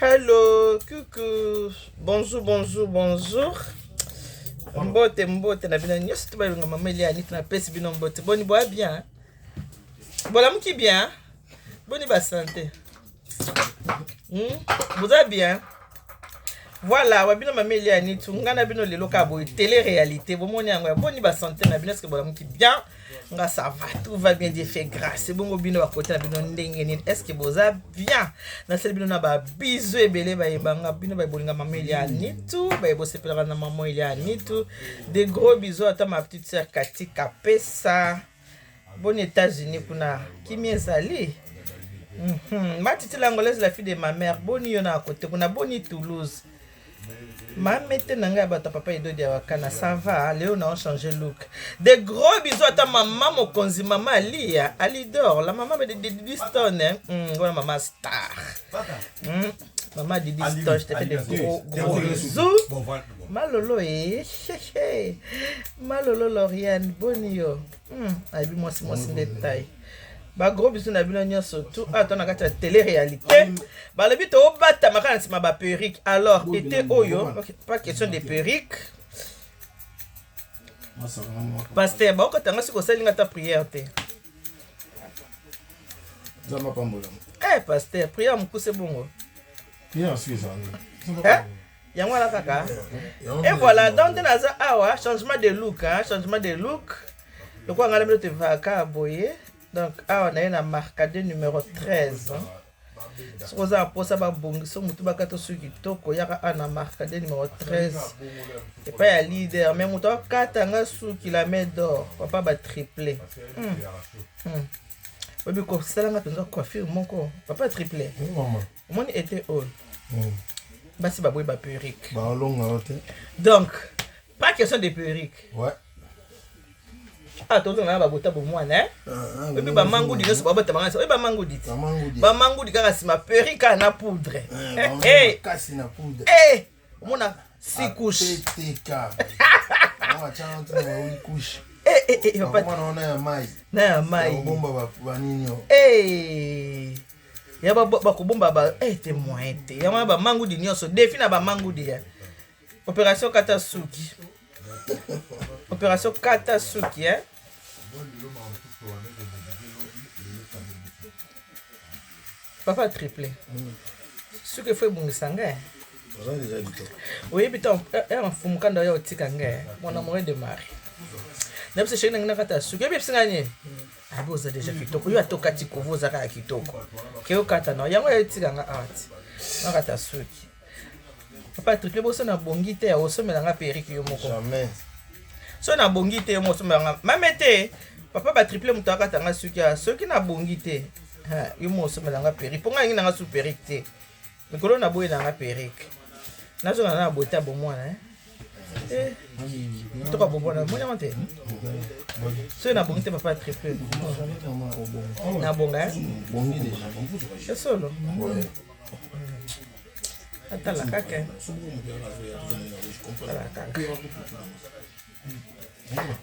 Hello, coucou. Bonjour, bonjour, bonjour. Mbote, mbote, na bino nyos tu bayunga mama Eliane na pesi bino mbote. Boni bois bien. Voilà qui bien. Boni ba santé. Vous allez bien? Voilà, wa bino mama Eliane tu ngana bino lelo ka boy télé-réalité. Bon moni yango boni ba santé na bino, est-ce que voilà qui bien? Nga ça va, tout va bien, Dieu fait grâce. C'est bon bino à côté na bino ndenge nini. Est-ce que vous allez bien? Na sel bino na ba bisou ebele ba yebanga bino ba bolinga mama Eliane tout, ba yebo sepela na mama Eliane tout. Des gros bisous à ma petite sœur Cathy Kapesa. Bon États-Unis kuna kimi ezali. Ma petite l'angolaise, la fille de ma mère, boni yona à côté kuna boni Toulouse. Ma mette nanga bata papa edo dia wakana, ça va, Léo on a changé look. Des gros bisous à ta maman mokonzi mama Alia, Alidor, la maman de Didi Stone hein. Voilà maman star. Maman Didi Stone, je te fais des gros bisous. Malolo Malolo Lauriane, bonio. Abi moi c'est détail. Ba gros bisous na bino nyonso tout attends na kati ya télé-réalité. Ba le bito obata makana sima ba perruque. Alors été oyo, pas question de perruque. Pasteur ba okatanga siko salinga ta prière te. Zama pambola. Pasteur, prière mukuse bongo. Prière c'est ça. Yango la kaka. Et voilà, donc naza awa changement de look, hein, changement de look. Le quoi ngala te vaka boye. Donc, on a une marque numéro 13. Si vous avez posé un bon, si vous avez un marque numéro 13. Et pas un leader, mais vous avez 4 km d'or. Papa va tripler. Oui, mais comme ça, on a coiffure, mon corps. Papa triplé. Mon était haut. Bah, c'est pas beau, bah, perruque. Donc, pas question de perruque. Ouais. Ah, tout le monde a bota pour moi, hein? Et puis, bah, mango dit, c'est pas bota, bah, mango dit. Bah, mango dit, c'est ma perruque à la poudre. Eh, casse na poudre. Eh, on a 6 couches. On va changer une couche. Eh, papa. On a un maïs. Na maïs. On bomba ba ninyo. Eh. Ya ba ko bomba ba, te moyen te. Ya ba mango dit nyonso, défi na ba mango dit. Opération Katasuki. Opération Katasuki, hein? Papa triplé. Ce que fait bon sangé. Oui, putain, un fou quand il y a aussi kangé. Mon amour de mari. Même si je n'ai pas kata suki, bien c'est gagné. Ah bon, ça déjà kitoko. Il y a to katiko, vous avez kitoko. Keo kata no, yango ya tikanga art. Na kata suki. Papa triplé boso na bongite ya oso melanga periki yo moko. Jamais. So na bongite yo moso melanga. Mamete. Papa ba triplé muto akatanga suki ya soki na bongite. Ha, yo moso melanga periki. Ponga ngi nanga su periki te. Mikolo na boye nanga periki. Nazo na bota bo mwana hein. Toka bo mwana mwana mante. So na bongite papa triplé. Na bonga hein. Bongi déjà. C'est solo. Attends la caca.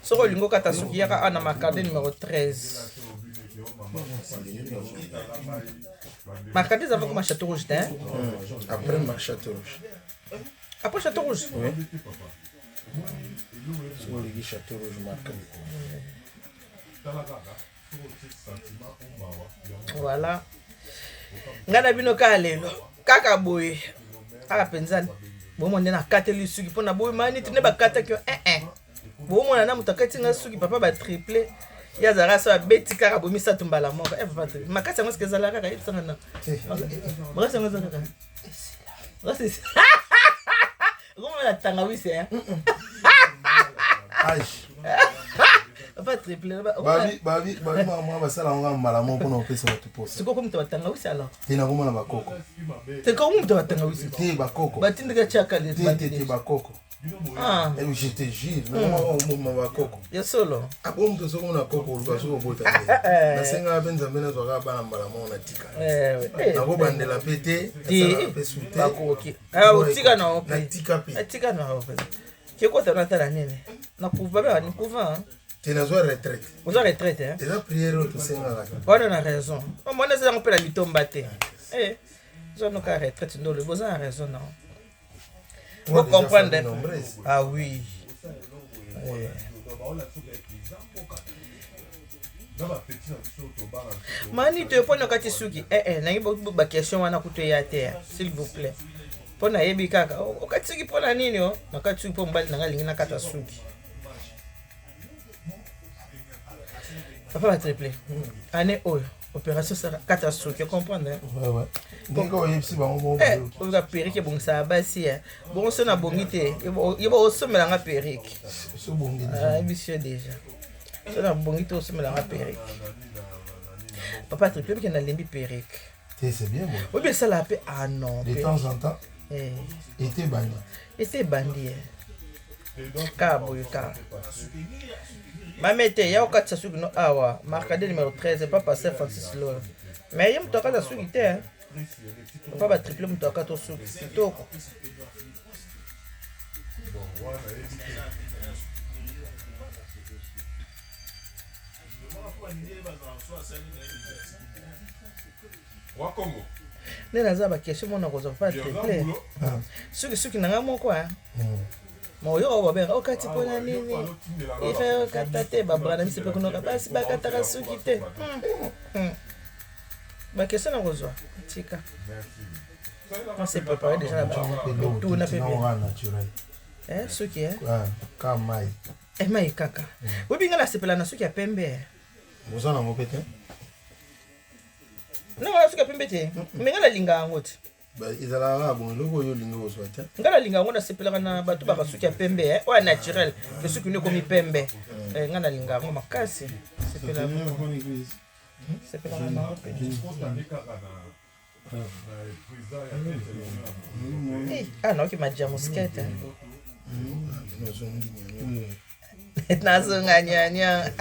Soko lingo kata suki yaka ana makade numéro 13. Makade ça va comme un château rouge, hein? Après ma château rouge. Après château rouge? Oui. Sur le château rouge marqué. Voilà. Ngana bino ka lelo. Kaka boy. Ala penzani. Bon mon na kateli suki pona boy mani tine ba kata ki Bon mon na mutakati nga suki papa ba triplé. Ya zara so beti kaka bomi sa tumbala moko. Papa. Makati ngo skezala kaka itsanga na. Brasa ngo zaka. Brasa. Comment la tangawisi hein? Papa triplé. Babi mama basala nga mbala moko na opesa watu posa. Siko ko mtu tangawisi alors. Tena ko mona bakoko. Te ko mtu tangawisi. Te bakoko. Batindika chaka le. Te bakoko. Ah. Et je te jure, non bakoko. Ya solo. Abo mtu soko na koko ubaso bota. Na senga benza bena zoka bana mbala mona tika. Na ko bandela pete, ça pe souté. Bakoki. Ah otika na ope. Na tika pe. Atika na ope. Kiko tana tana nene. Na kuva ba ni kuva. Tu n'as pas retraite. Vous avez retraite hein. Tu as prière au tout Seigneur. On a raison. On a ça on peut la mitomba te. Eh. Ils ont qu'à retraite, nous le besoin raison non. Vous comprenez? Ah oui. Mani te pona kati suki na ngi ba question wana kuteya te s'il vous plaît. Pona yebi kaka o kati suki pona nini o na kati suki po mbali nanga lingi na kata suki. Papa va triplé. Année oyo opération ça kata suki, comprendre? Ouais. Ndeko yipsi ba ngo. O ga perike bon ça basi bon so na bongite yebo osomela nga perike. So bongi. Ah monsieur déjà. So na bongite osomela nga perike. Papa triplé que na lembi perike. C'est bien bon. Oui mais ça la paix ah non. De temps en temps. Était bandi. Était bandi. Cabo et car. Mamete ya okatsa suki no awa marcade numéro 13 pas passer Francis Lolo. Mais yem toka ta suki te hein. Papa ba triplé mtoka to suki. Kitoko. Wakongo. Nena za ba question mona ko zo pas triplé. Suki nanga moko hein. Moyo ba ben okati pona nini. Ife katate ba brana mi sepe kunoka basi ba kataka suki te. Ba question na ko zo. Tika. On s'est préparé déjà là-bas. Tout na fait bien. Suki Comme mai. Mai kaka. Obi ngala sepela na suki ya pembe. Vous en avez pété? Non, on a suki ya pembe te. Mais ngala linga ngoti. Bah izala bon loko yo linga o swata. Ngala linga ngona sepela na batu ba suki ya pembe o naturel. Le suki ne komi pembe. Ngana linga ngoma makasi. Sepela. Sepela na ah non, qui m'a dit à mousquette. Nazonga nyanya.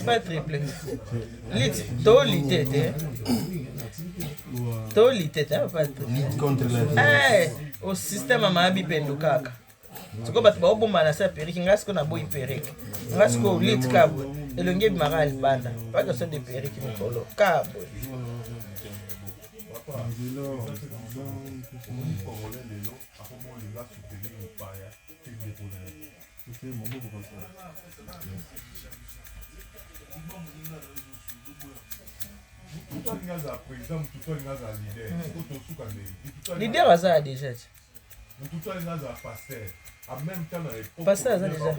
Pas triple. Lit, to litete. To litete, pas triple. Contre la vie. Au système amabi pendukaka. Siko batu ba obomba na sa periki ngasiko na boy periki. Ngasiko lit kabo. Elonge bimaral banda. Pas que son de periki mukolo. Kabo. Leader aza déjà. Pasteur aza déjà.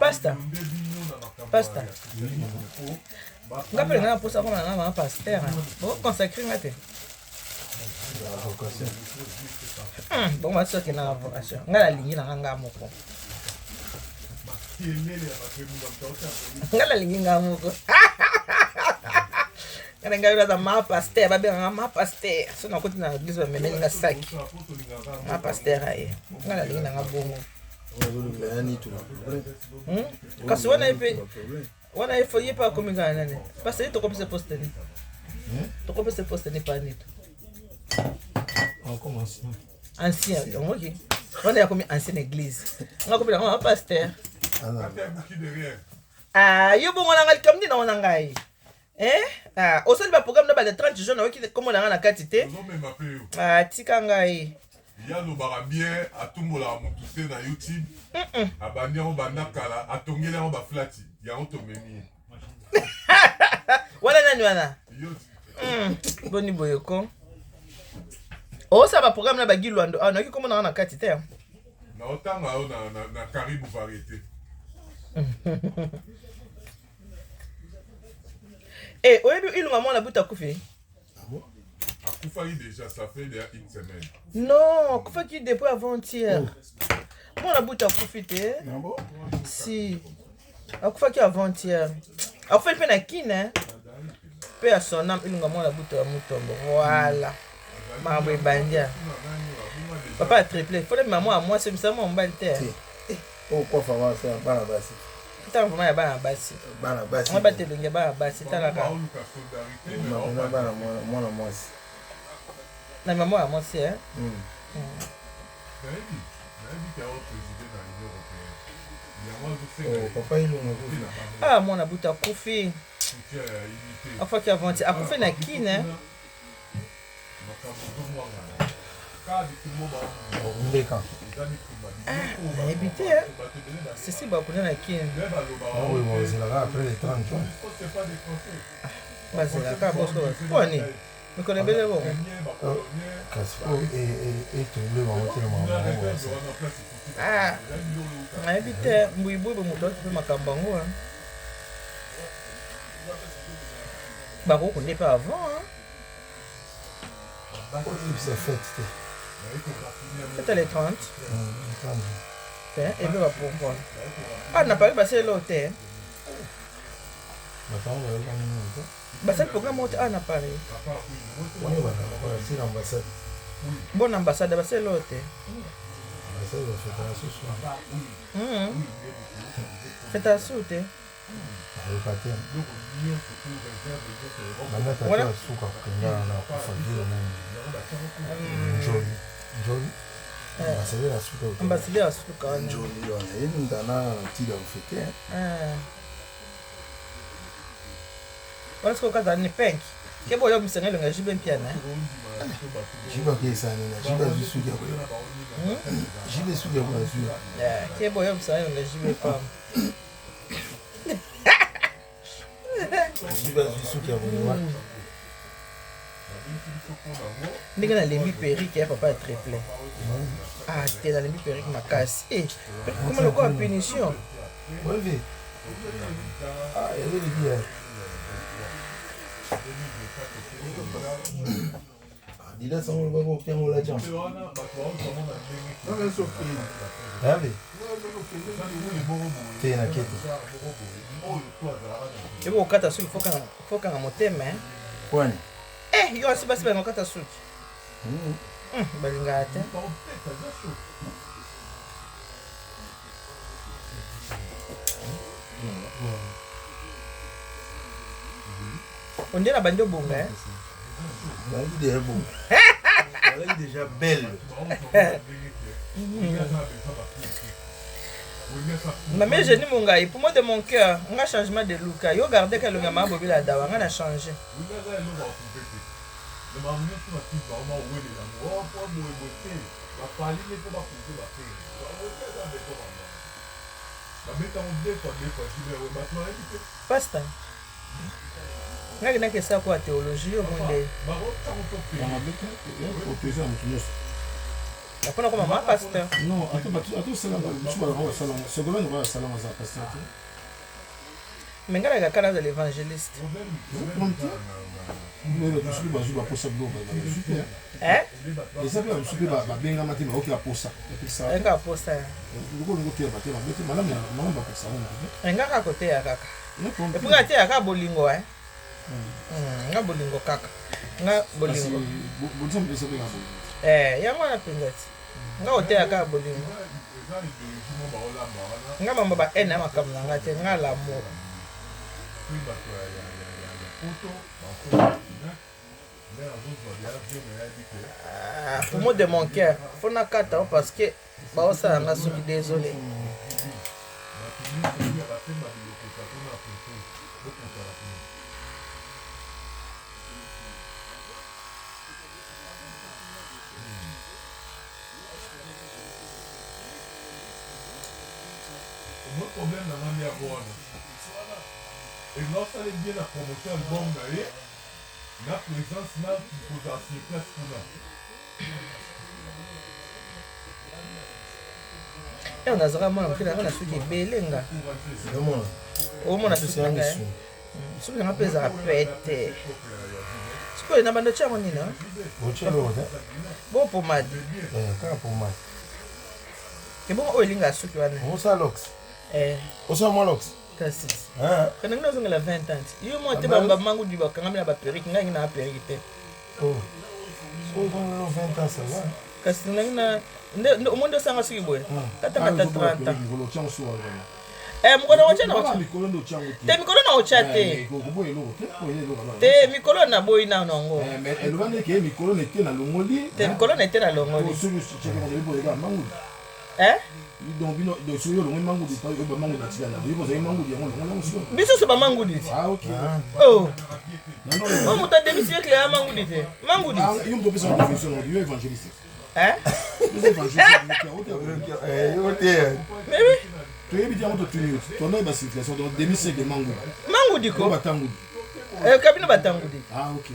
Pasta. Ngapele ngana posa koma ngama pasteur. Bo consacrer ngate. Bon ma soki na vocation. Ngala lingi na nganga moko. Ngala lingi nganga moko. Ngala ngala za ma pasteur, ba benga ma pasteur. So na koti na église ba memeli nga saki. Ma pasteur aye. Ngala lingi na ngabongo. Kasi wana ifo yepa komika nani. Pasteur to kopese poste ni. To kopese poste ni pa nito. On commence. Ancien, ok. On est comme ancienne église. On a comme un pasteur. Ah, yo bon on a comme dit on a ngai. Ah, au sein du programme de 30 jeunes qui comme on a na quantité. Ah, tika ngai. Ya lo bara bien atumbola mutute na YouTube. Abandi on banda kala atongela on ba flati. Ya on to memi. Wala nani wana? Boni boyoko. Oh ça va programme na bagi Luando. Ah noki comme na kati te. Na otanga o na Caribou variété. Eh, oyebi ilunga mona buta kufi. Akufa déjà ça fait déjà une semaine. Non, kufa qui depuis avant-hier. Mona buta kufi te. Si. Akufa qui avant-hier. Akufa pe na kine. Pe a son âme ilunga mona buta mutombo. Voilà. Mambo bandia. Papa triplé. Faut le maman à moi c'est ça mon balte. Oh quoi faire ça bana basi. Tant vraiment ya bana basi. Bana basi. On va te linga bana basi talaka. Bana bana mona moi. Na maman à moi c'est hein. Oh papa il nous. Ah mon abuta kufi. afaki avanti akufe na kine Mbeka. nayebi te sisi bakuna na kine Oui, bon, c'est là après les 30 jours. bazelaka boso poni mikolo ebele bongo Kasi po etombé bango te na makambo nayebi te mbuyibui moto ati mpe makambo yango bakokende mpe avant c'est fête te. fete le 30 ebe bapourpoi na pari baselo te basali programme oyo te na pari bona ambassade baselo te fete asu te ambassadeur asuka wana wana sikoyo kazala ni penki ke boyo misanga elonga jibe mpiana jibe kesani na jibe zisuki yako jibe suki yako zisuki ke boyo misanga elonga jibe pam jibe zisuki yako ndenge nalembi perike ya papa ya triple te nalembi perike makasi koma lokola punition Dila sango bako kengo la jam. Ave. Tena kete. Ebo okata suki foka na motema Kwani? Yo asibasi ba ngokata suki. Balinga ate. On dirait la bande bonga Elle est bon. Elle est déjà belle. Maman j'ai dit mon gars, pour moi de mon cœur, on a changement de look. Yo gardé que le gamin a bobi la dawa, on a changé. Pasta. Ngai ça quoi théologie au monde. Apona comme maman pasteur. Non, attends ça là, tu vas voir ça là. Ce gars là va ça là ça pasteur. Mais ngala ga kana de l'évangéliste. Mais le suis pas jouer pour ça bloc. Super. Et ça peut super ba benga matin OK pour ça. Et ça. Enga pour ça. Le go ngo tia bater ba malam ba pour ça. Enga ka côté ya kaka. Et pour ate ya ka bolingo nga bolingo kaka. Nga bolingo. Bonjour de ça bien. Yango na pingati. Nga hotel ya ka bolingo. Nga mamba ba ena makam na ngate nga l'amour. Pour moi de mon cœur, faut na kata parce que ba osa nga soki désolé. Le problème dans la vie à voir. Et lorsqu'elle est bien la promotion album d'ailleurs, la présence là pour assurer place pour là. On a zara mwana mkina na suki belenga. Omona suki nga. Suki nga pesa pete. Suki na bando chango nina. Bochelo de. Bon pomade. Ka pomade. Ke bon oilinga suki wana. Osa lox. Osa mo lox. Kasi. Kana ngina zonga 20 ans. Yo mo te bamba mangu di bakanga mina ba perike nga ngina perike te. Oh. So dans 20 ans ça va. Kasi ngina ndo umondo sanga suki boy. Kata 30 ans. Mkono wacha na wacha. Te mikolo na wacha te. Te mikolo na boy na nongo. Elobane ke mikolo na ete na longoli. Te mikolo na ete na longoli. Donc sur le mango de pas le mango d'Atia là. Vous avez mango de on aussi. Biso c'est pas mango dit. Ah OK. Oh. Non. On monte demi siècle à mango dit. Mango dit. Ah, il me propose une définition de évangéliste. Hein? Mais oui. Tu es bien entendu. Ton nom est basicule sur demi siècle de mango. Mango dit quoi? Batango. Kabino batango dit. Ah OK.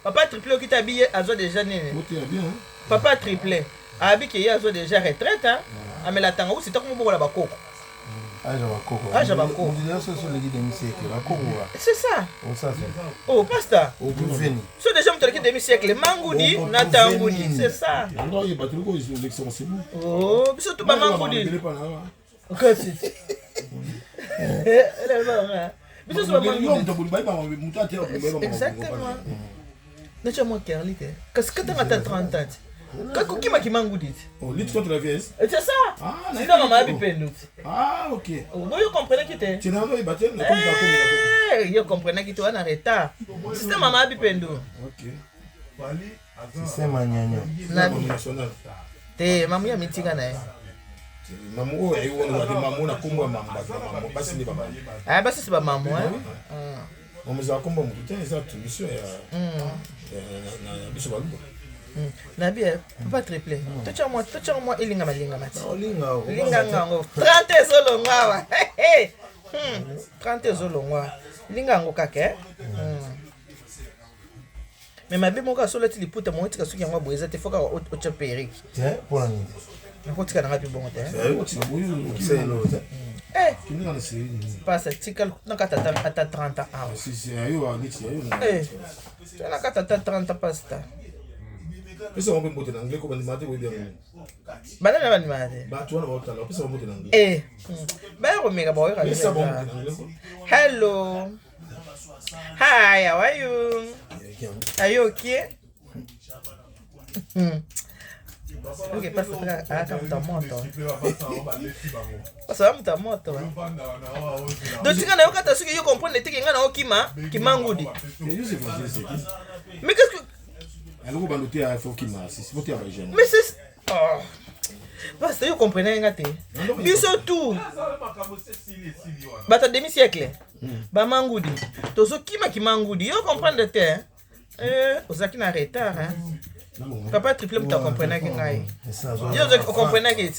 Papa triplé qui t'habille à zo déjà né. OK, bien. Papa triplé. Abi qui a zo déjà retraite hein. Amela tango c'est comme beaucoup la bakoko. C'est ça. Oh, pasta. C'est déjà un truc demi-siècle. Mangoudi, Natangoudi. C'est ça. Oh, c'est tout pas Mangoudi. Exactement. N'est-ce pas moi qui ai qu'est-ce que tu as 30 ans? Qui m'a qui Mangoudi? Oh, lit contre la vieille. C'est ça. Ah, c'est dans ma vie peine. Ah, OK. Vous comprenez qui t'es? Tu n'as pas battu la vous comprenez qui t'es en retard. C'est maman vie peine. OK. C'est magnanio. National. Te maman ya mitinga na. Maman o maman na kombo mamba. Basi ni baba. Ah basi c'est pas maman hein. On me a kombo mutu eza solution ya. Na biso baluba. Na bien, pas triplé. Touche moi ilinga malinga mati. Linga ngango. 30 zolo ngwa. 30 zolo ngwa. Linga ngo kake. Mais ma bimo ka solo ti liputa mo tika suki ngwa boeza te foka o chaperic. Tiens, pour la nuit. Na ko tika na ngapi bongo te. C'est l'autre. Kini na série. Passa tika na kata ata 30 ans. Si ayo a dit ayo. Na kata 30 pasta. Pesa on peut monter en anglais comme animateur ou bien. Bana na animateur. Ba tu on va là, pesa on monter en anglais. Ba ko mega boy ka. Pesa bon en anglais. Hello. Hi, how are you? Are you okay? Ok, passa a muita moto. Passa muita moto. Donc tu kana okata suki yo comprendre te kinga na okima kimangudi. Mais qu'est-ce que alors vous bandoter à Fokima, c'est votre jeune. mais c'est oh. Parce que vous comprenez ngate. Biso tout. Bata demi siècle. Ba mangudi. Tozo kima kimangudi. Yo comprendre te. Ozaki na retard hein. Papa triplé vous comprenez que ngai. Yo comprenez que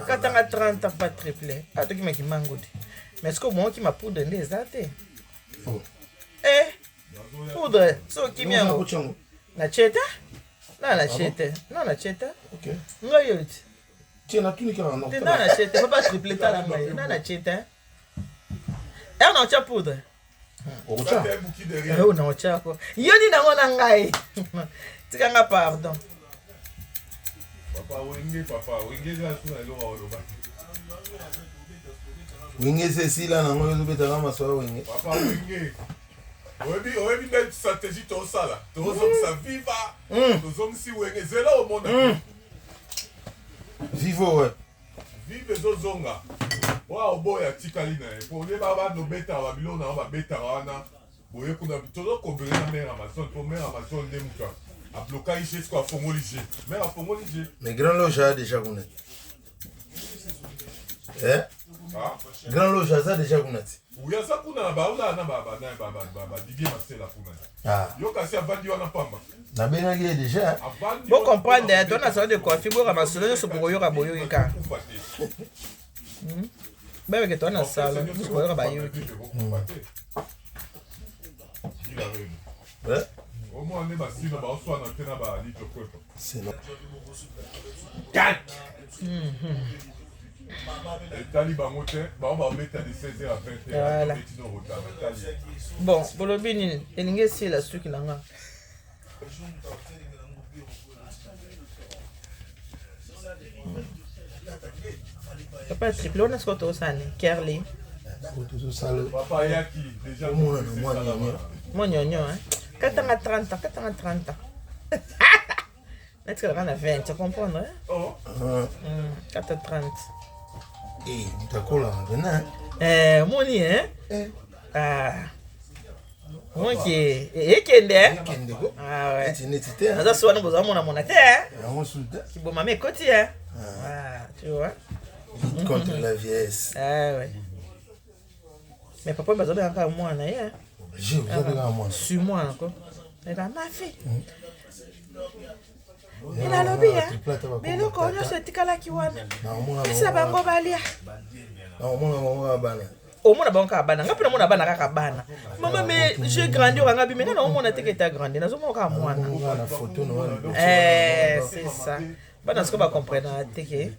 katanga 30 ans pas triplé. Ato kima kimangudi. Mais est-ce que moi qui m'a poudre des até? Poudre. So kimia. Na cheta? Na cheta. Na cheta. OK. Ngoyo. Tiens, na tuni kana na. Na cheta, papa triplé ta la ngai. Na cheta. Na cha poudre. Ocha. Na cha ko. Yoni na ngona ngai. Tikanga pardon. Papa wenge za suna lo oloba. Wenge c'est là na ngoyo zobeta kama sawa wenge. Papa wenge. Oyebi net stratégie to sala. To zomsa viva. To zomsi wenge zela o mona. Vivo ouais. Vive zo zonga. Wa oboya tikali na e. Po le baba no beta wa bilona wa beta wana. Boye kuna todo kobere na mère Amazon, po mère Amazon demuka. A bloqué ici ce qu'on a fongoli G. Mère a fongoli G. Mais grand loge a déjà connaît. Grand loge a déjà connaît. Oui, ça kuna ba una na baba Didier Marcel kuna. Yo kasi avandi wana pamba. Na bena qui déjà. Vous comprenez, toi na salon de coiffure pour ramasser sur pour yoka boyoka. Ben que toi na salon pour yoka boyoka. Ouais. Au moins on est bassi na ba so na tena ba lito kwepo. C'est non. Et Taliban moté, ba on va mettre de 16h à 20h. Voilà. Bon, pour le bien, il c'est la suite là. Papa triple on a ce qu'on a ça, Kerly. Papa Yaki déjà. Moi gnogno hein. 430 ans. Est-ce qu'on a 20, tu comprends hein? Oh. 430. Eh, t'as quoi là maintenant? Moni hein? Moi qui est kende. Ah ouais. C'est nécessité. Ça soit nous besoin mon amour hein? On sulte. Qui bon mamé côté hein? tu vois. Contre la vieillesse. Ah ouais. Mais papa, il m'a encore moi, hein. Je vous avez un mois. Sur moi encore. Il a ma fille. Il a lobby, hein. Mais le corps, c'est Tikala qui wana. C'est Bango Balia. Non, moi, Au moins, on a bana. On a bana. Maman, mais j'ai grandi au Rangabi. Mais non, on a été grandi. Nous sommes encore moi. C'est ça. Pas dans ce qu'on va comprendre. Si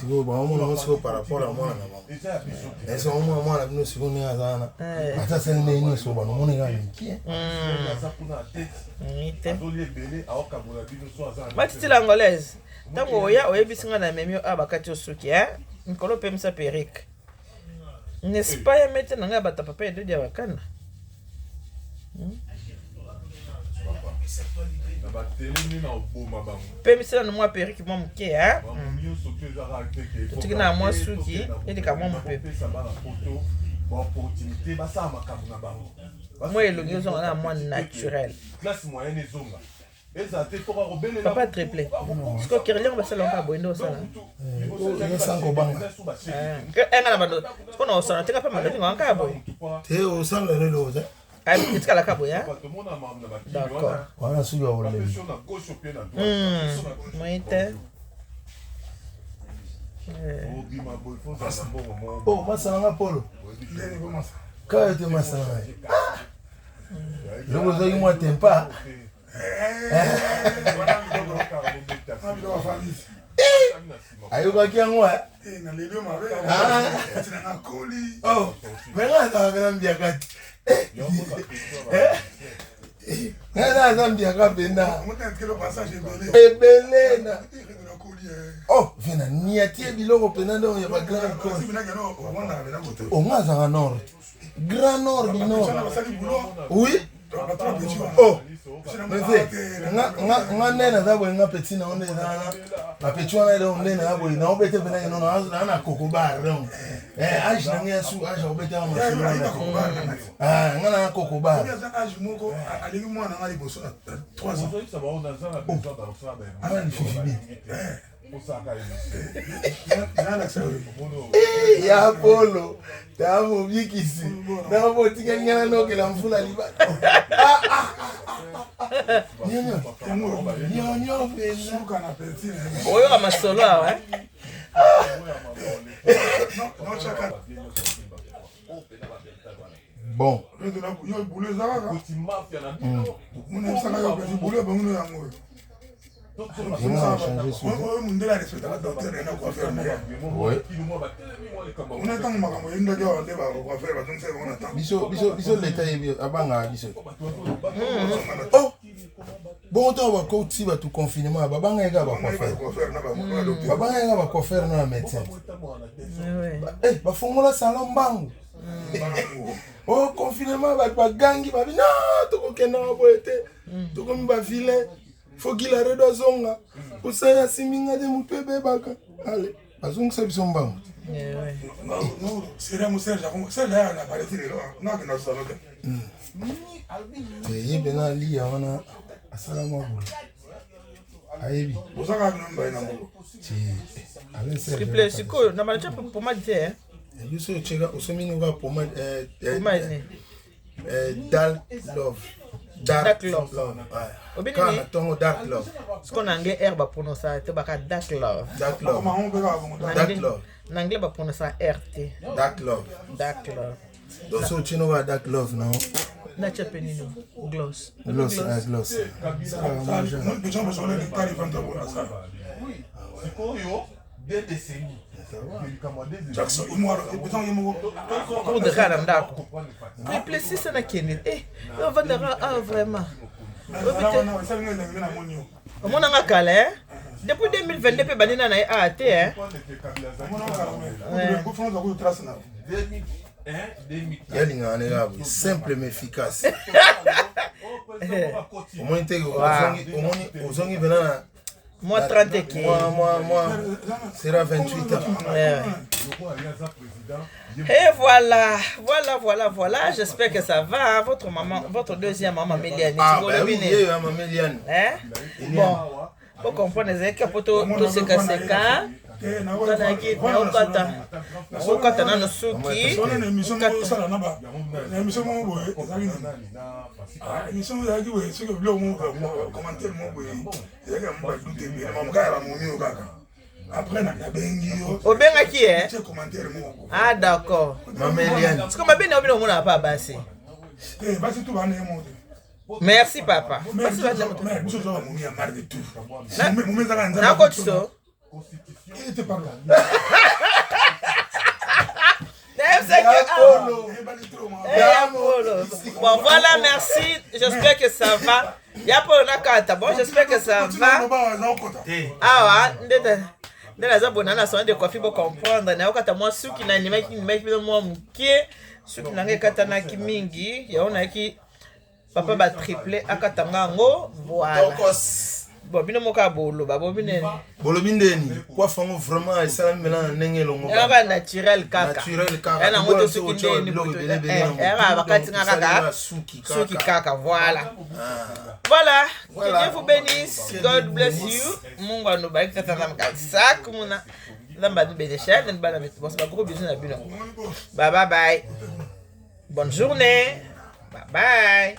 vous avez par rapport à moi, et c'est au moins la nous si vous n'avez pas. Ça c'est le nez sur mon nez. Matiti l'angolaise. Tant que oya oyebisinga na memio abakati osuki hein. Nkolo pemisa perike. N'est-ce pas ya mette nanga bata papa edo dia bakana. Pemisa na moi perike mo muke hein. Tuki na moi suki edika mo mupepe. Moi elongi zonga na moi naturel. Papa triplé. Parce que Kirlian va se lancer à Boendo ça. Il est sans goban. Na bando. Ko na osana teka pa mandani ngaka boy. Te o san le lo za. Ai itika la kabo ya. D'accord. Wana suyo wole. Moite. Oh, masana polo. Ka te masana. Je vous ai moi tempa. Ayuka kiangwa. Oh, venga na mbia kati. Na zambia kapenda. Ebelena. Oh, vena niatie biloko pena ndo ya ba grand corps. Oh, mwaza na nord. Grand nord du nord. Oui. Oh, mais nga nena zabo nga petit na onde na na petit wana ile onde na zabo na obete bena no na kokobar no age na ngia su age obete ma nga na kokobar age moko alingi mwana nga liboso 3 ans ya polo tamo bikisi na botika ngana no ke la mfula liba nyo suka na petit oyo kama solo hein non chaka bon yo boulot za ka mun saka yo petit boulot ba mun ya mo on a changé son on a respecté la docteur et la coiffeur. Oui. On a tant de maman, il y a des gens qui ont coiffeur, donc c'est on attend. Biso l'état est abanga biso. Oh. Bon temps va côté va tout confinement, babanga ega ba coiffeur. Babanga ega ba coiffeur na médecin. Eh, ba fongola salon bango. Oh confinement ba gangi ba non, to ko kena boete. To ko mba filet. Faut qu'il arrête de zonga. Pour ça, il y a 6 minutes de mouton bébaka. Allez, azong c'est son banc. Non, c'est là, c'est là, la palette est là. Non, que nous sommes là. Et bien là, il y a un assalamu alaikum. Aïe. Vous savez que nous sommes là. S'il te plaît, c'est quoi? Non, mais tu peux pour moi dire. Je suis chega, au sommet nous va pour moi. Dark love. Quand on dark love. Ce qu'on a anglais herbe pour nous ça, c'est pas dark love. Dark love. Dark love. En anglais va pour nous ça RT. Dark love. Dark love. Donc so tu know dark love non? Na chapeni no gloss. Gloss. Non, les gens me sont là, les tarifs de ça. C'est quoi yo? Des décennies. Jackson, il m'a Pour de rara ndako. Mais plaisir ça na kene. On va de rara vraiment. On a un calé. Depuis 2022 pe banina na AT hein. Yalinga anelabu simple mais efficace. Au moins t'es au zongi venana. Moi 30 qui. Moi sera 28 ans. Et voilà. J'espère que ça va. Votre maman, votre deuxième maman Méliane. Ah bah oui, maman Méliane. Hein? Bon. po comprendre ezalaki po tosekaseka okata nano suki émission moko boye ezalaki émission ezalaki boye soki biloko moko commentaire moko boye ezalaki ya mobadute ebele mamokaya bamomi yo kaka après nabengi yo obengaki commentaire moko d'accord Mameliane siko mabene obino omona pa basi basi tu bana ye moto merci papa nakotiso il était pas là. Bon voilà, merci. J'espère que ça va. Y'a pas une carte. Bon, j'espère que ça va. Ah ouais, ndela bonana son de coiffure pour comprendre. Na okata moi suki na nimaki moi mukie. Suki na ngekata na kimingi. Ya ona ki papa ba triplé akatanga ngo voilà. Bon bino moka bolo ba bobine. Bolo bindeni. Kwa fango vraiment esala mela ndenge longo. Era naturel kaka. Naturel kaka. Era moto suki ndeni moto. Era bakati ngaka suki kaka voilà. Voilà. Que Dieu vous bénisse. God bless you. Mungu anobariki tata mkasa kumuna. Lamba ni bedesha nbana metu. Bon c'est pas gros bisous na bino. Bye bye bye. Bonne journée. Bye bye.